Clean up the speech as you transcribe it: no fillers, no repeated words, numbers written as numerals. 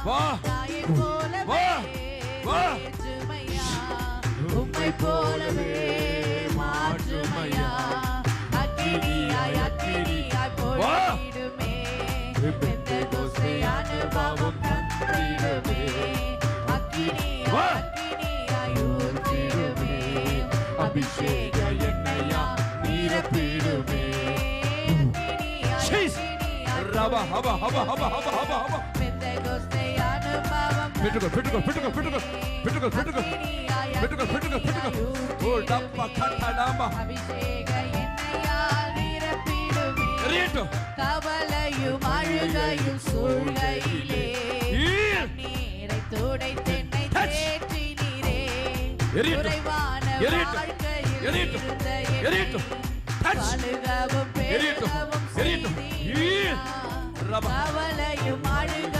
வா வா வா உம்மை போலவே மாற்றுமையா அக்கினியாய் போயிடுமே பெந்தெகோஸ்தே அனுபவம் தந்திடுமே அக்கினியாய் ஊற்றிடுமே அபிஷேக எண்ணெயா நிரப்பிடுமே ரபா ஹபா ஹபா ஹபா ஹபா ஹபா ஹபா பெந்தெகோஸ்தே அனுபவம் பிட்டுகோ ஓ டப்பா கட்டடாமா அபிஷேக எண்ணெயால் நிரப்பிடுமே எரியட்டும் கவலையும் அழுகையும் சூழ்கையிலே நீரை துடைத்தென்னை தேற்றினீரே குறைவான வாழ்க்கையில் இருந்த அழுகவும் பெருகவும் கவலையும் அழுக